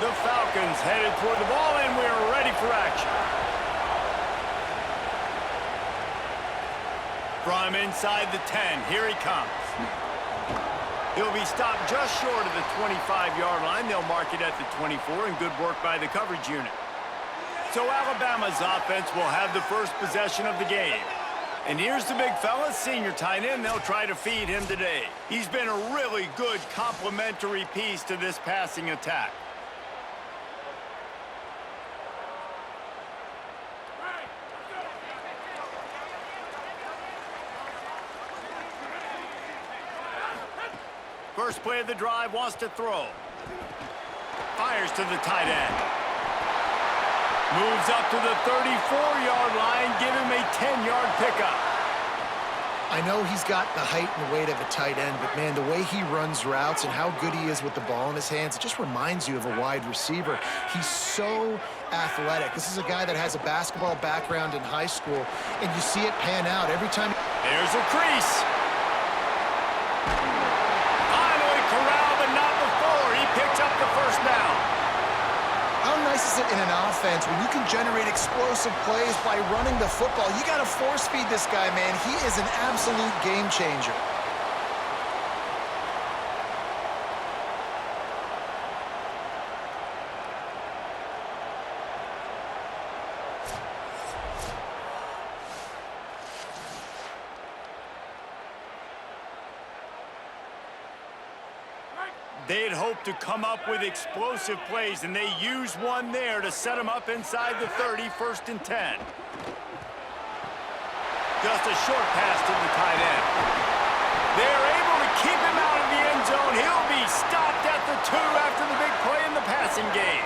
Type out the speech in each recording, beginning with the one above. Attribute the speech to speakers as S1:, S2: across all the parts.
S1: The Falcons headed toward the ball, and we're ready for action. From inside the 10, here he comes. He'll be stopped just short of the 25-yard line. They'll mark it at the 24, and good work by the coverage unit. So Alabama's offense will have the first possession of the game. And here's the big fella, senior tight end. They'll try to feed him today. He's been a really good complementary piece to this passing attack. First play of the drive, wants to throw. Fires to the tight end. Moves up to the 34-yard line, give him a 10-yard pickup.
S2: I know he's got the height and weight of a tight end, but, man, the way he runs routes and how good he is with the ball in his hands, it just reminds you of a wide receiver. He's so athletic. This is a guy that has a basketball background in high school, and you see it pan out every time.
S1: There's a crease. Finally corralled, but not before. He picks up the first down.
S2: How nice is it in an offense when you can generate explosive plays by running the football? You got to force feed this guy, man. He is an absolute game changer.
S1: They'd hoped to come up with explosive plays, and they used one there to set them up inside the 30, 1st and 10. Just a short pass to the tight end. They're able to keep him out of the end zone. He'll be stopped at the 2 after the big play in the passing game.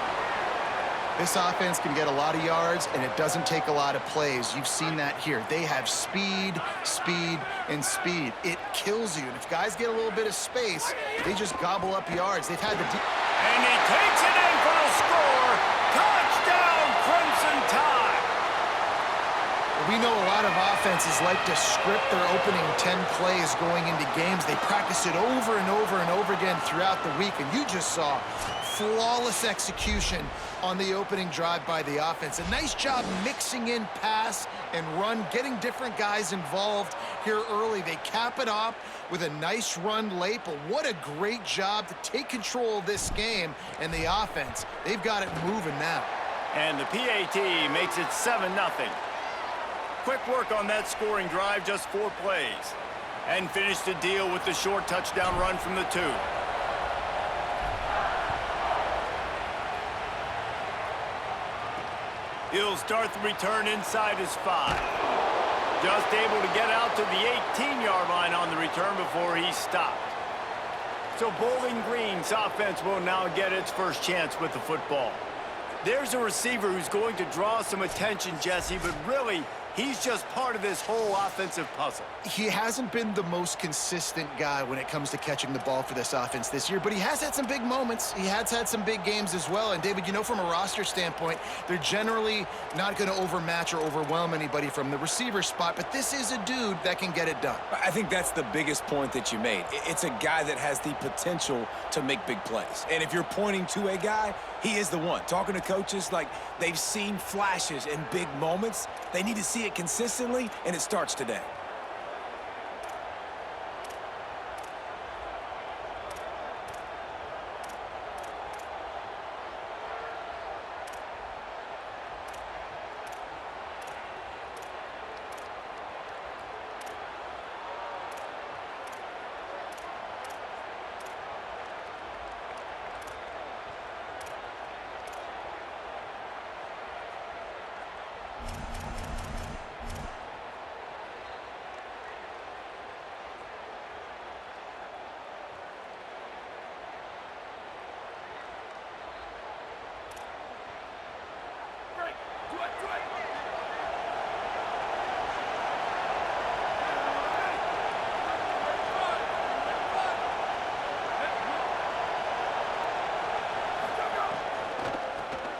S2: This offense can get a lot of yards, and it doesn't take a lot of plays. You've seen that here. They have speed, speed, and speed. It kills you. And if guys get a little bit of space, they just gobble up yards. They've had the...
S1: And he takes it in for the score. Touchdown, Crimson Tide.
S2: We know a lot of offenses like to script their opening 10 plays going into games. They practice it over and over and over again throughout the week, and you just saw flawless execution on the opening drive by the offense. A nice job mixing in pass and run, getting different guys involved here early. They cap it off with a nice run late, but what a great job to take control of this game. And the offense, they've got it moving now.
S1: And the PAT makes it 7-0. Quick work on that scoring drive, just 4 plays. And finished the deal with the short touchdown run from the 2. He'll start the return inside his 5. Just able to get out to the 18-yard line on the return before he's stopped. So Bowling Green's offense will now get its first chance with the football. There's a receiver who's going to draw some attention, Jesse, but really, he's just part of this whole offensive puzzle.
S2: He hasn't been the most consistent guy when it comes to catching the ball for this offense this year, but he has had some big moments. He has had some big games as well. And, David, you know, from a roster standpoint, they're generally not going to overmatch or overwhelm anybody from the receiver spot, but this is a dude that can get it done.
S3: I think that's the biggest point that you made. It's a guy that has the potential to make big plays. And if you're pointing to a guy, he is the one. Talking to coaches, like, they've seen flashes and big moments. They need to see it consistently, and it starts today.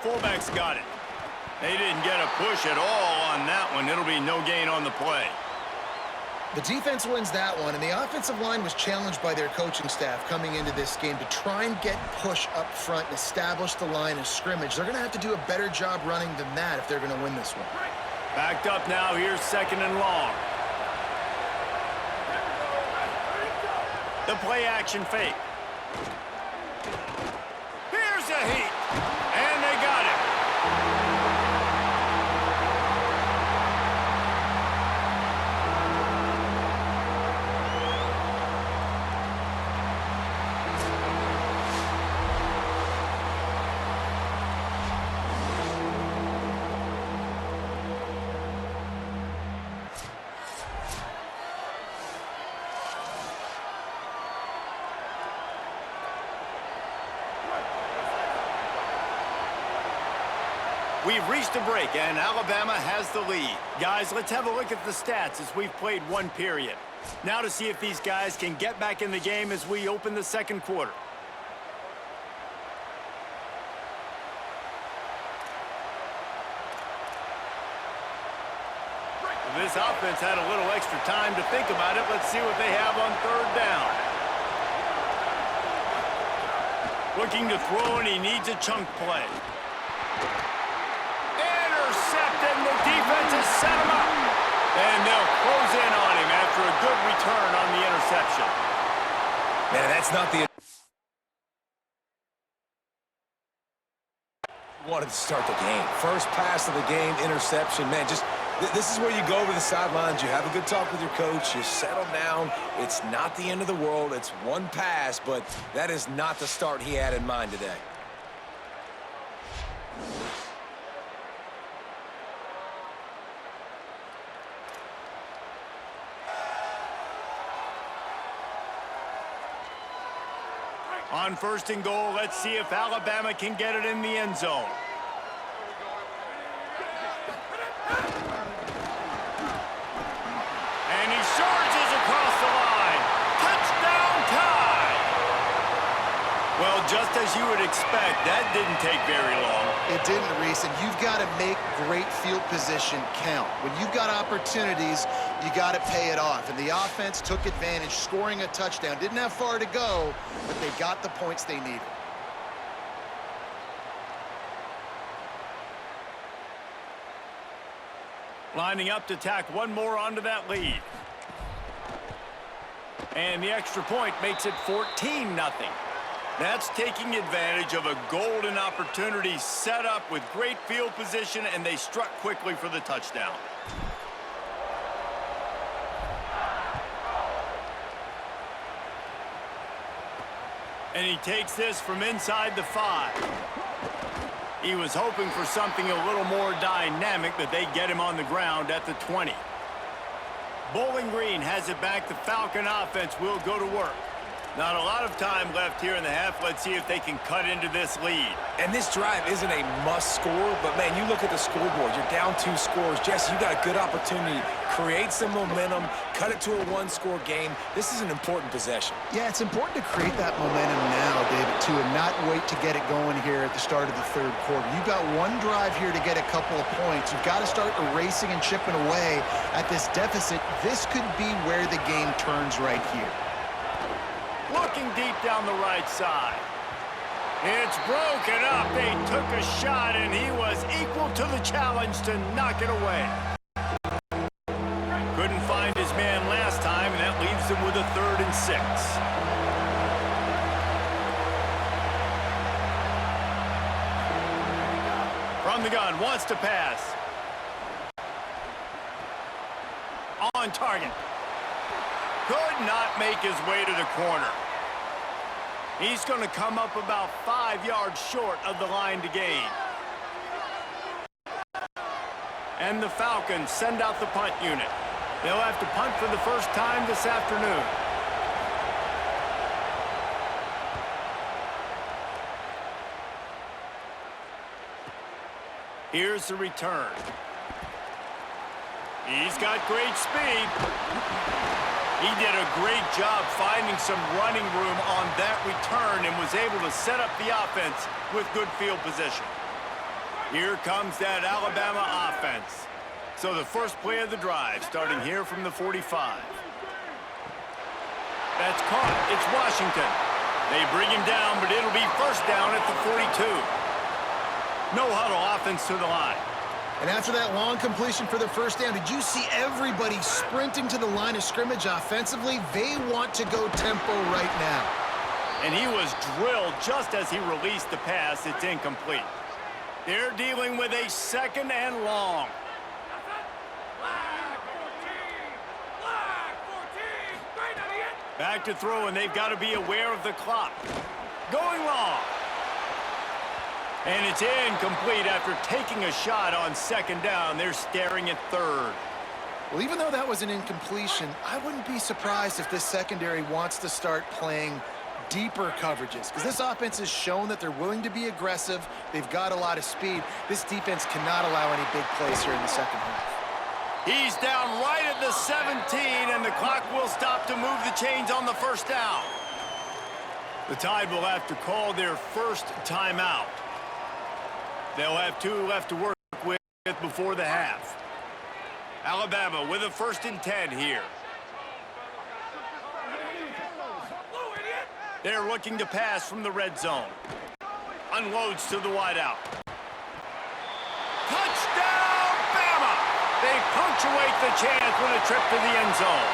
S1: Fullback's got it. They didn't get a push at all on that one. It'll be no gain on the play.
S2: The defense wins that one, and the offensive line was challenged by their coaching staff coming into this game to try and get push up front and establish the line of scrimmage. They're going to have to do a better job running than that if they're going to win this one.
S1: Backed up now, here's 2nd and long. The play action fake. Here's a heat, and they got it. We've reached a break, and Alabama has the lead. Guys, let's have a look at the stats as we've played one period. Now to see if these guys can get back in the game as we open the second quarter. This offense had a little extra time to think about it. Let's see what they have on 3rd down. Looking to throw, and he needs a chunk play. And the defense has set him up. And they'll close in on him after a good return on the interception.
S3: Man, that's not the wanted to start the game. First pass of the game, interception. Man, just this is where you go over the sidelines. You have a good talk with your coach. You settle down. It's not the end of the world. It's one pass, but that is not the start he had in mind today.
S1: On 1st and goal, let's see if Alabama can get it in the end zone. And he charges across the line. Touchdown tie! Well, just as you would expect, that didn't take very long.
S2: It didn't, Reese, and you've got to make great field position count. When you've got opportunities, you got to pay it off. And the offense took advantage, scoring a touchdown. Didn't have far to go, but they got the points they needed.
S1: Lining up to tack one more onto that lead. And the extra point makes it 14-0. That's taking advantage of a golden opportunity set up with great field position, and they struck quickly for the touchdown. And he takes this from inside the 5. He was hoping for something a little more dynamic, but they get him on the ground at the 20. Bowling Green has it back. The Falcon offense will go to work. Not a lot of time left here in the half. Let's see if they can cut into this lead.
S3: And this drive isn't a must score, but, man, you look at the scoreboard. You're down 2 scores. Jesse, you got a good opportunity. Create some momentum. Cut it to a 1-score game. This is an important possession.
S2: Yeah, it's important to create that momentum now, David, too, and not wait to get it going here at the start of the 3rd quarter. You've got one drive here to get a couple of points. You've got to start erasing and chipping away at this deficit. This could be where the game turns right here.
S1: Looking deep down the right side. It's broken up. They took a shot, and he was equal to the challenge to knock it away. Couldn't find his man last time, and that leaves him with a 3rd and 6. From the gun, wants to pass. On target. Could not make his way to the corner. He's going to come up about 5 yards short of the line to gain. And the Falcons send out the punt unit. They'll have to punt for the first time this afternoon. Here's the return. He's got great speed. He did a great job finding some running room on that return and was able to set up the offense with good field position. Here comes that Alabama offense. So the first play of the drive, starting here from the 45. That's caught. It's Washington. They bring him down, but it'll be first down at the 42. No huddle offense to the line.
S2: And after that long completion for the first down, did you see everybody sprinting to the line of scrimmage offensively? They want to go tempo right now.
S1: And he was drilled just as he released the pass. It's incomplete. They're dealing with a 2nd and long. Back to throw, and they've got to be aware of the clock. Going long. And it's incomplete after taking a shot on 2nd down. They're staring at 3rd.
S2: Well, even though that was an incompletion, I wouldn't be surprised if this secondary wants to start playing deeper coverages, because this offense has shown that they're willing to be aggressive. They've got a lot of speed. This defense cannot allow any big plays here in the second half.
S1: He's down right at the 17, and the clock will stop to move the chains on the first down. The Tide will have to call their first timeout. They'll have 2 left to work with before the half. Alabama with a 1st and 10 here. They're looking to pass from the red zone. Unloads to the wideout. Touchdown, Bama! They punctuate the chance with a trip to the end zone.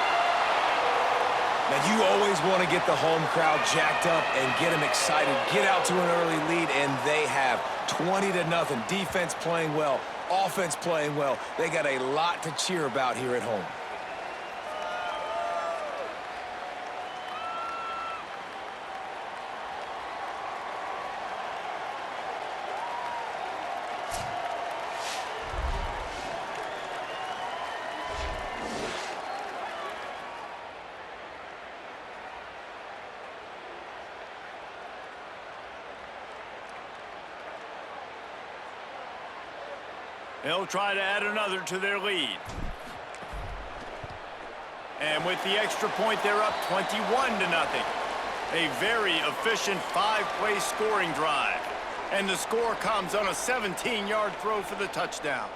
S3: Now, you always want to get the home crowd jacked up and get them excited. Get out to an early lead, and they have 20-0. Defense playing well, offense playing well. They got a lot to cheer about here at home.
S1: They'll try to add another to their lead. And with the extra point, they're up 21-0. A very efficient 5-play scoring drive. And the score comes on a 17-yard throw for the touchdown.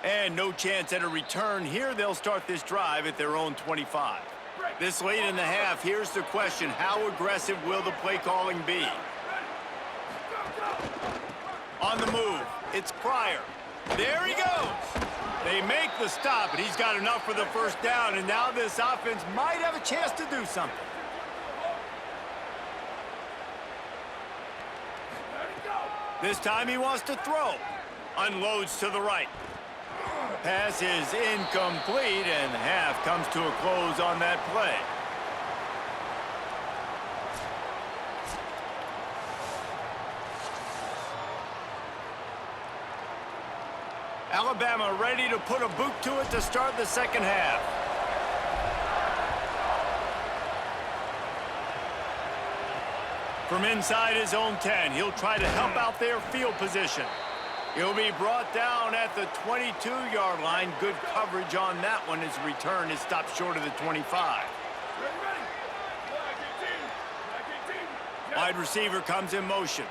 S1: And no chance at a return here. They'll start this drive at their own 25. This late in the half, here's the question. How aggressive will the play calling be? On the move, it's Pryor. There he goes. They make the stop, and he's got enough for the first down, and now this offense might have a chance to do something. This time he wants to throw. Unloads to the right. Pass is incomplete, and half comes to a close on that play. Alabama ready to put a boot to it to start the second half. From inside his own 10, he'll try to help out their field position. He'll be brought down at the 22-yard line. Good coverage on that one. His return is stopped short of the 25. Wide receiver comes in motion.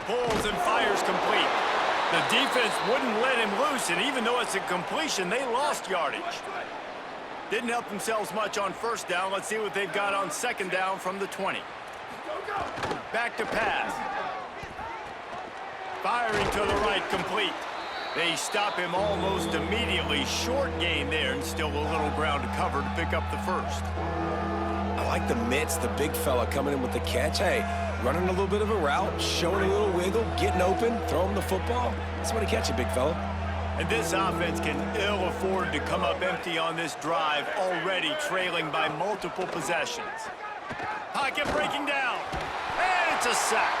S1: Pulls and fires complete. The defense wouldn't let him loose, and even though it's a completion, they lost yardage. Didn't help themselves much on first down. Let's see what they've got on second down from the 20. Back to pass. Firing to the right, complete. They stop him almost immediately. Short gain there, and still a little ground to cover to pick up the first.
S3: I like the mitts, the big fella coming in with the catch. Hey, running a little bit of a route, showing a little wiggle, getting open, throwing the football. That's what he catch it, big fella.
S1: And this offense can ill afford to come up empty on this drive, already trailing by multiple possessions. Pocket breaking down, and it's a sack.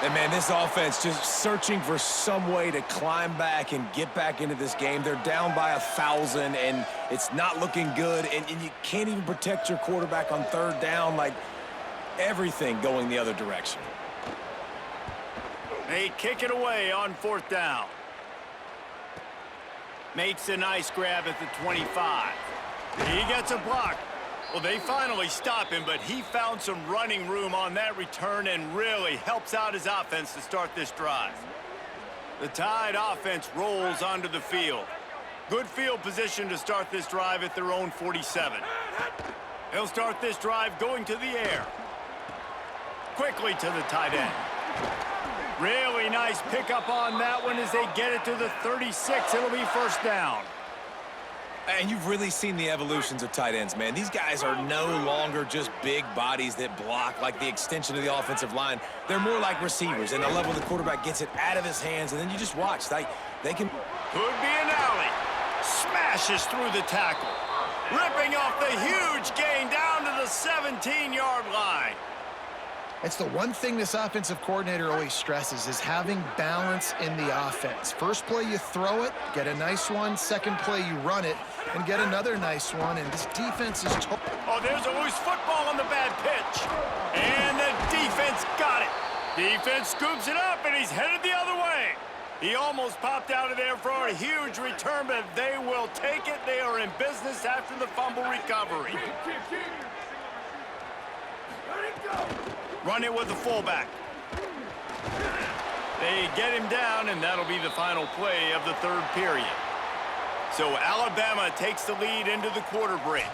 S3: And, man, this offense just searching for some way to climb back and get back into this game. They're down by 1,000, and it's not looking good, and you can't even protect your quarterback on third down, like everything going the other direction.
S1: They kick it away on fourth down. Makes a nice grab at the 25. He gets a block. Well, they finally stop him, but he found some running room on that return and really helps out his offense to start this drive. The Tide offense rolls onto the field. Good field position to start this drive at their own 47. They'll start this drive going to the air. Quickly to the tight end. Really nice pickup on that one as they get it to the 36. It'll be first down.
S3: And you've really seen the evolutions of tight ends, man. These guys are no longer just big bodies that block like the extension of the offensive line. They're more like receivers, and I love when the quarterback gets it out of his hands, and then you just watch. They can...
S1: Could be an alley. Smashes through the tackle. Ripping off the huge gain down to the 17-yard line.
S2: It's the one thing this offensive coordinator always stresses is having balance in the offense. First play, you throw it, get a nice one. Second play, you run it, and get another nice one. And this defense is...
S1: Oh, there's a loose football on the bad pitch. And the defense got it. Defense scoops it up, and he's headed the other way. He almost popped out of there for a huge return, but they will take it. They are in business after the fumble recovery. Run it with the fullback. They get him down, and that'll be the final play of the third period. So Alabama takes the lead into the quarter break,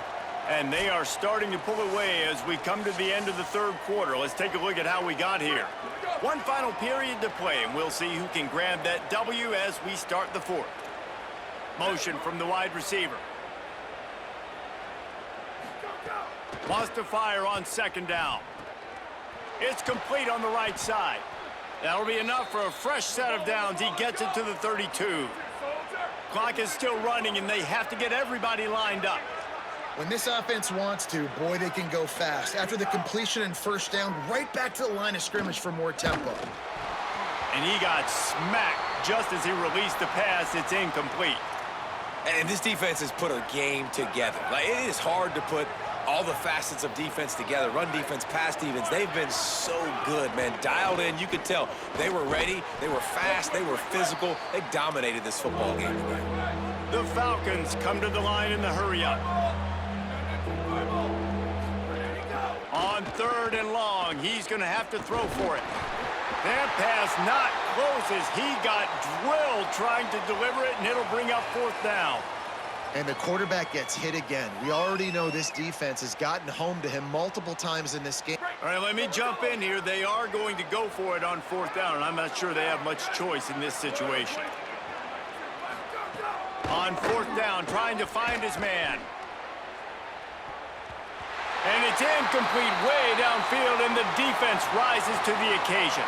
S1: and they are starting to pull away as we come to the end of the third quarter. Let's take a look at how we got here. One final period to play, and we'll see who can grab that W as we start the fourth. Motion from the wide receiver. Wants to fire on second down. It's complete on the right side. That'll be enough for a fresh set of downs. He gets it to the 32. Clock is still running, and they have to get everybody lined up.
S2: When this offense wants to, boy, they can go fast. After the completion and first down, right back to the line of scrimmage for more tempo.
S1: And he got smacked just as he released the pass. It's incomplete.
S3: And this defense has put a game together. Like, it is hard to put all the facets of defense together. Run defense, pass defense. They've been so good, man. Dialed in. You could tell they were ready. They were fast. They were physical. They dominated this football game today.
S1: The Falcons come to the line in the hurry-up. On third and long, he's going to have to throw for it. That pass not close as he got drilled trying to deliver it, and it'll bring up fourth down.
S2: And the quarterback gets hit again. We already know this defense has gotten home to him multiple times in this game.
S1: All right, let me jump in here. They are going to go for it on fourth down, and I'm not sure they have much choice in this situation. On fourth down, trying to find his man. And it's incomplete way downfield, and the defense rises to the occasion.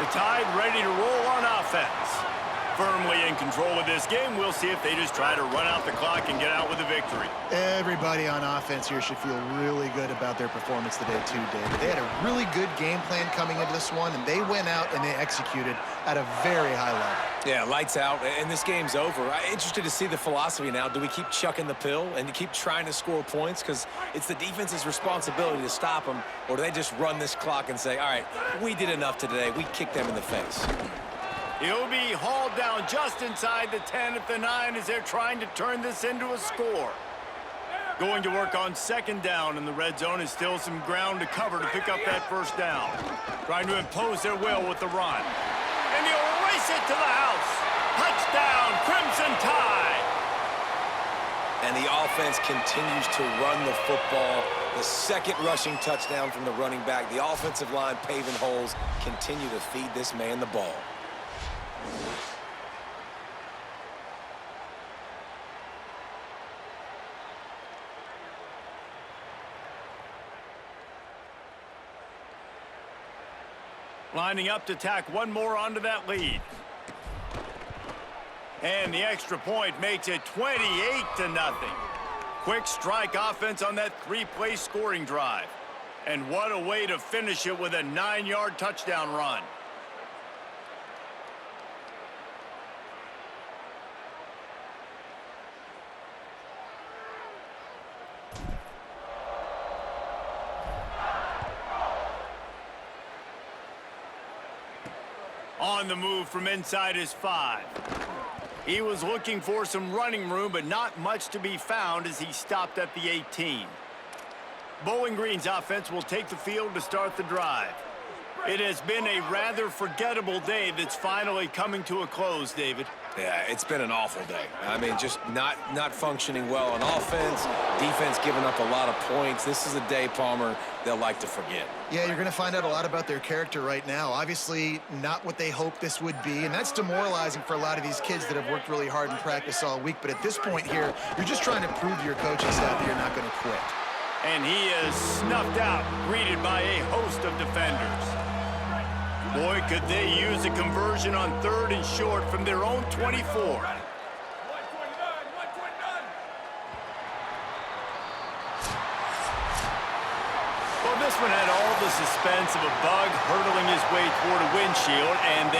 S1: The Tide ready to roll on offense. Firmly in control of this game. We'll see if they just try to run out the clock and get out with a victory.
S2: Everybody on offense here should feel really good about their performance today, too, David. They had a really good game plan coming into this one, and they went out and they executed at a very high level.
S3: Yeah, lights out, and this game's over. I'm interested to see the philosophy now. Do we keep chucking the pill and keep trying to score points? Because it's the defense's responsibility to stop them, or do they just run this clock and say, all right, we did enough today. We kicked them in the face.
S1: He'll be hauled down just inside the 10 at the 9 as they're trying to turn this into a score. Going to work on second down in the red zone is still some ground to cover to pick up that first down. Trying to impose their will with the run. And he'll race it to the house. Touchdown, Crimson Tide.
S3: And the offense continues to run the football. The second rushing touchdown from the running back. The offensive line paving holes. Continue to feed this man the ball.
S1: Lining up to tack one more onto that lead. And the extra point makes it 28-0. Quick strike offense on that three-play scoring drive. And what a way to finish it with a 9-yard touchdown run. On the move from inside his 5. He was looking for some running room, but not much to be found as he stopped at the 18. Bowling Green's offense will take the field to start the drive. It has been a rather forgettable day that's finally coming to a close, David.
S3: Yeah, it's been an awful day. I mean, just not functioning well on offense, defense giving up a lot of points. This is a day, Palmer, they'll like to forget.
S2: Yeah, you're going to find out a lot about their character right now. Obviously, not what they hoped this would be, and that's demoralizing for a lot of these kids that have worked really hard in practice all week. But at this point here, you're just trying to prove to your coaching staff that you're not going to quit.
S1: And he is snuffed out, greeted by a host of defenders. Boy, could they use a conversion on 3rd and short from their own 24. Well, this one had all the suspense of a bug hurtling his way toward a windshield, and they